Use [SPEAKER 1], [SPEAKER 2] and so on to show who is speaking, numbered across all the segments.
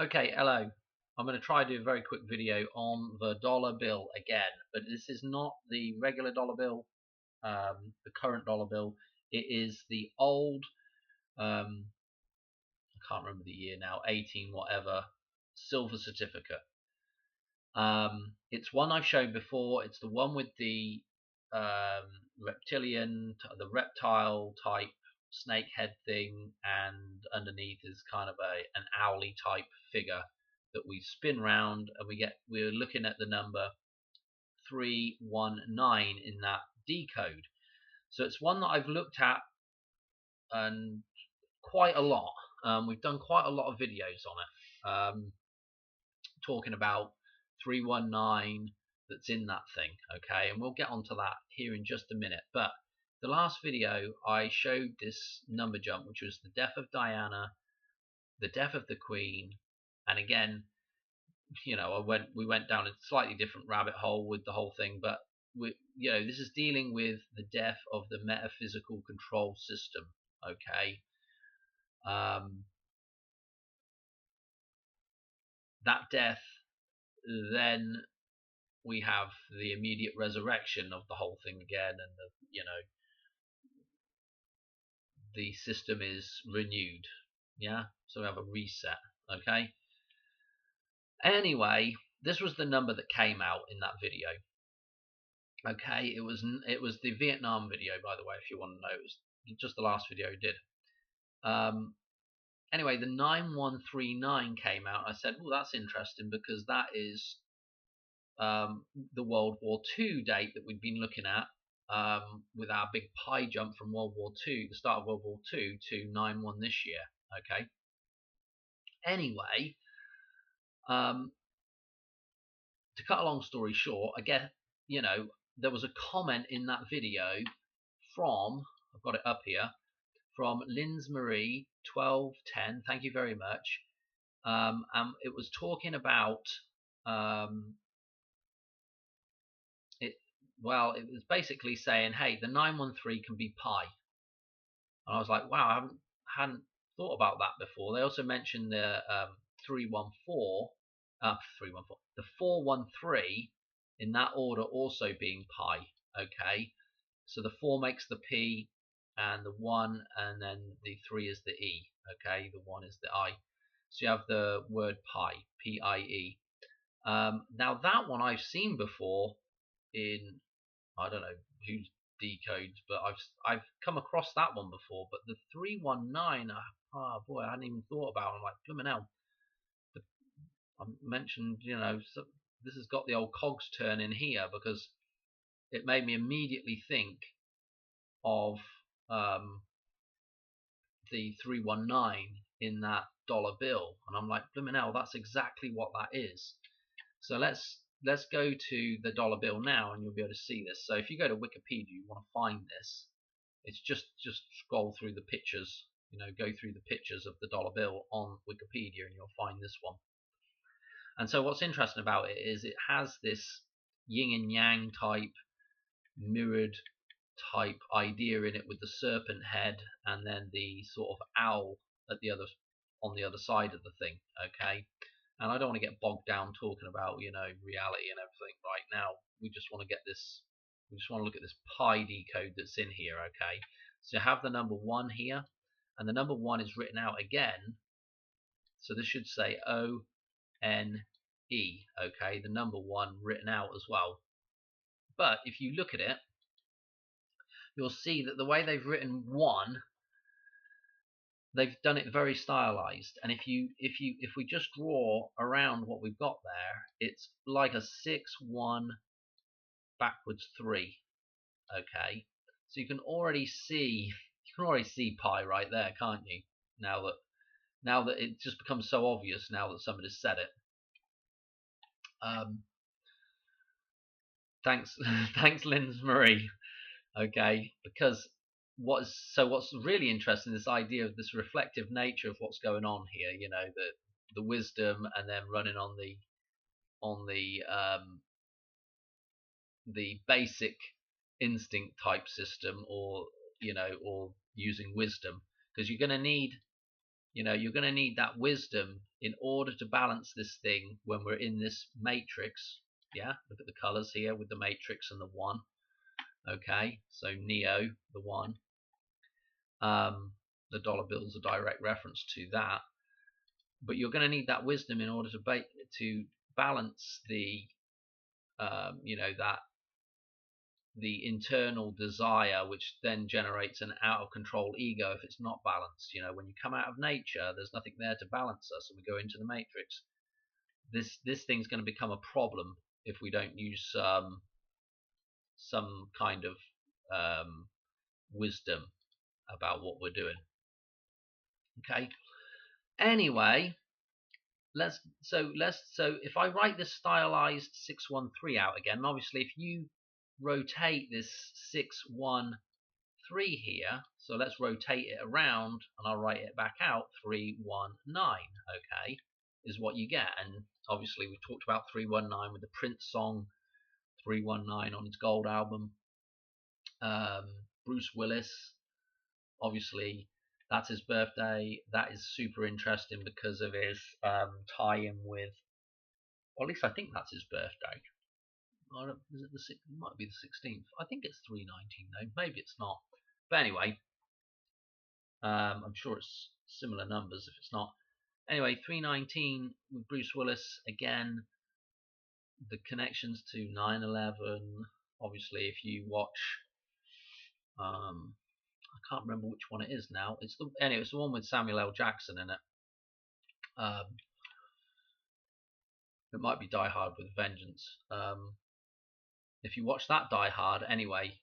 [SPEAKER 1] Okay, hello. I'm going to try to do a very quick video on the dollar bill again, but this is not the regular dollar bill, the current dollar bill. It is the old, I can't remember the year now, 18 whatever, silver certificate. It's one I've shown before. It's the one with the the reptile type snake head thing, and underneath is kind of an owly type figure that we spin round, and we're looking at the number 319 in that decode. So it's one that I've looked at and quite a lot. We've done quite a lot of videos on it, talking about 319 that's in that thing. Okay, and we'll get onto that here in just a minute. But the last video I showed this number jump, which was the death of Diana, the death of the Queen, and again, we went down a slightly different rabbit hole with the whole thing, but this is dealing with the death of the metaphysical control system. Okay, that death, then we have the immediate resurrection of the whole thing again, and the system is renewed. Yeah, so we have a reset. Okay. Anyway, this was the number that came out in that video. Okay, it was the Vietnam video, by the way, if you want to know. It was just the last video I did. Anyway, the 9139 came out. I said, well, that's interesting because that is the World War II date that we've been looking at, with our big pie jump from World War II, the start of World War II, to 9/1 this year. Okay. Anyway, to cut a long story short, I guess there was a comment in that video from, I've got it up here, from Linz Marie 1210. Thank you very much. It was talking about it was basically saying, hey, the 913 can be pi. And I was like, wow, I hadn't thought about that before. They also mentioned the 314, the 413 in that order also being pi. Okay, so the 4 makes the P, and the 1, and then the 3 is the E. Okay, the 1 is the I. So you have the word pi, P-I-E. Now that one I've seen before in, I don't know whose decodes, but I've come across that one before. But the 319, oh boy, I hadn't even thought about it. I'm like, blooming hell. I mentioned, so this has got the old cogs turning here, because it made me immediately think of the 319 in that dollar bill, and I'm like, blooming hell, that's exactly what that is. So let's go to the dollar bill now, and you'll be able to see this. So if you go to Wikipedia, you want to find this. It's just scroll through the pictures, go through the pictures of the dollar bill on Wikipedia, and you'll find this one. And so what's interesting about it is it has this yin and yang type, mirrored type idea in it, with the serpent head and then the sort of owl at on the other side of the thing. Okay, and I don't want to get bogged down talking about reality and everything right now. We just want to look at this pi decode that's in here. Okay, so you have the number 1 here, and the number 1 is written out again, so this should say ONE. Okay, the number 1 written out as well. But if you look at it, you'll see that the way they've written 1, they've done it very stylized. And if we just draw around what we've got there, it's like a 6-1 backwards 3. Okay, so you can already see pi right there, can't you? Now that it just becomes so obvious now that somebody's said it. Thanks, Linz Marie. Okay, because what's really interesting, this idea of this reflective nature of what's going on here. The wisdom, and then running on the basic instinct type system, or using wisdom, because you're going to need you're going to need that wisdom in order to balance this thing when we're in this matrix. Yeah, look at the colors here with the matrix and the 1. Okay, so Neo, the 1. The dollar bill is a direct reference to that. But you're going to need that wisdom in order to balance the that the internal desire, which then generates an out of control ego if it's not balanced. When you come out of nature, there's nothing there to balance us, and we go into the matrix. This thing's going to become a problem if we don't use some kind of wisdom about what we're doing. Okay. Anyway, so if I write this stylized 613 out again, and obviously if you rotate this 613 here, so let's rotate it around and I'll write it back out 319. Okay, is what you get. And obviously we talked about 319 with the Prince song 319 on his gold album. Bruce Willis, obviously that's his birthday. That is super interesting because of his tie-in with, or at least I think that's his birthday. Is it it might be the 16th. I think it's 319 though. Maybe it's not. But anyway, I'm sure it's similar numbers if it's not. Anyway, 319 with Bruce Willis again. The connections to 9/11. Obviously, if you watch, I can't remember which one it is now. It's the one with Samuel L. Jackson in it. It might be Die Hard with Vengeance. If you watch that Die Hard, anyway,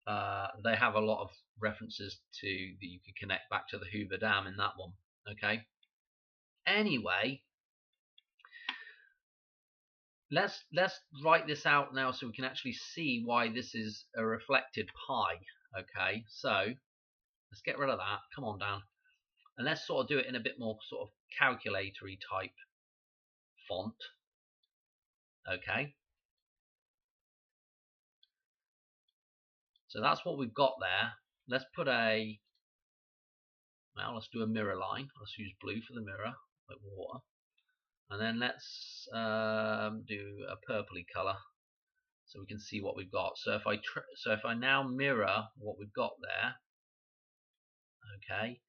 [SPEAKER 1] they have a lot of references to that you could connect back to the Hoover Dam in that one. Okay. Anyway, let's write this out now so we can actually see why this is a reflected pi. Okay, so let's get rid of that. Come on down, and let's sort of do it in a bit more sort of calculatory type font. Okay. So that's what we've got there. Let's put let's do a mirror line. Let's use blue for the mirror, like water. And then let's do a purpley color so we can see what we've got. So if I now mirror what we've got there, okay,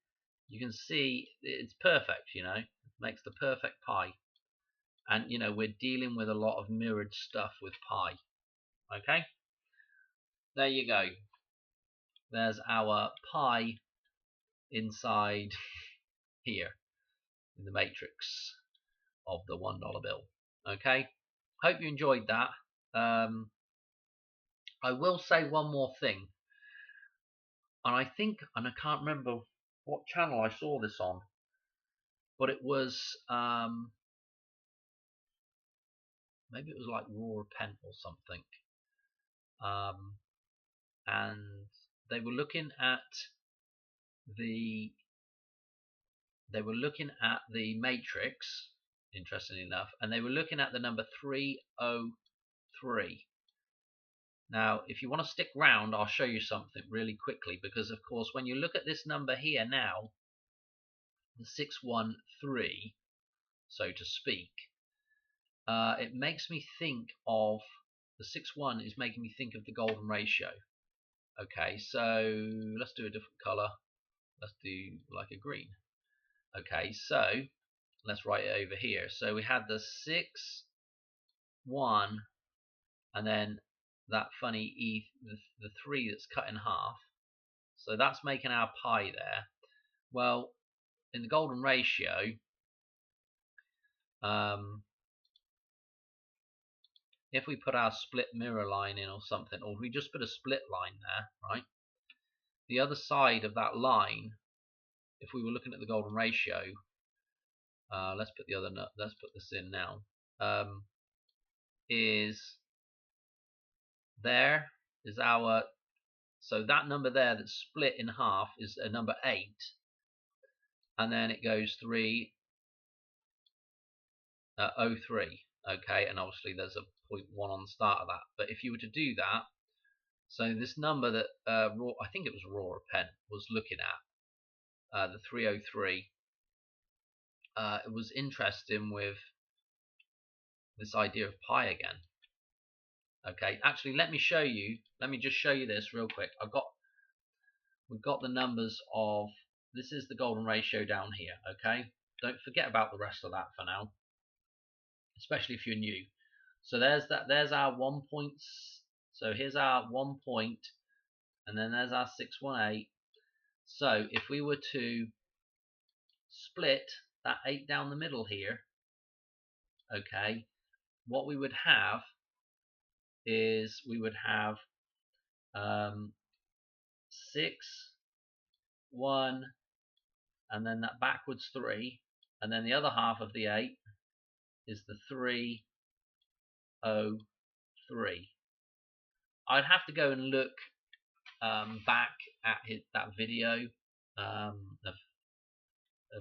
[SPEAKER 1] you can see it's perfect. It makes the perfect pi. And we're dealing with a lot of mirrored stuff with pi. Okay, there you go. There's our pi inside here in the matrix of the $1 bill. Okay, hope you enjoyed that. I will say one more thing, and I can't remember what channel I saw this on, but it was maybe it was like Raw Repent or something, and they were looking at the matrix, interestingly enough, and they were looking at the number 303. Now, if you want to stick round, I'll show you something really quickly, because of course when you look at this number here now, the 613, so to speak, it makes me think of the 6-1 is making me think of the golden ratio. Okay, so let's do a different color. Let's do like a green. Okay, so let's write it over here. So we had the 6-1, and then that funny E, the 3 that's cut in half. So that's making our pi there. Well, in the golden ratio, if we put our split mirror line in or something, or if we just put a split line there, right? The other side of that line, if we were looking at the golden ratio, let's put this in now, is there is our, so that number there that's split in half is a number 8, and then it goes 303. Okay, and obviously there's a 0.1 on the start of that. But if you were to do that, so this number that I think it was Raw Repent was looking at, the 303, it was interesting with this idea of pi again. Okay, actually, let me show you. Let me just show you this real quick. We've got the numbers of. This is the golden ratio down here. Okay, don't forget about the rest of that for now, especially if you're new. So there's that. There's our 1 point. So here's our 1 point, and then there's our 618. So if we were to split that 8 down the middle here, okay, what we would have is we would have 6, 1, and then that backwards 3, and then the other half of the 8 is the 3, 0, 3. I'd have to go and look back at that video of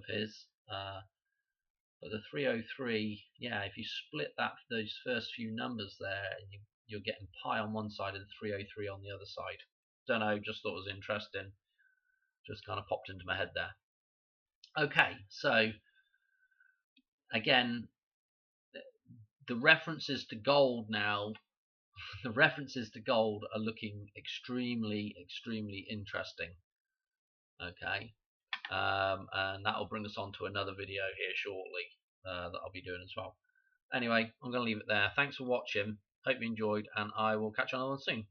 [SPEAKER 1] his, but the 303, yeah, if you split those first few numbers there, you're getting pi on one side and 303 on the other side. Don't know, just thought it was interesting. Just kind of popped into my head there. Okay, so again, the references to gold now, the references to gold are looking extremely, extremely interesting. Okay, and that will bring us on to another video here shortly that I'll be doing as well. Anyway, I'm going to leave it there. Thanks for watching. Hope you enjoyed, and I will catch you on another one soon.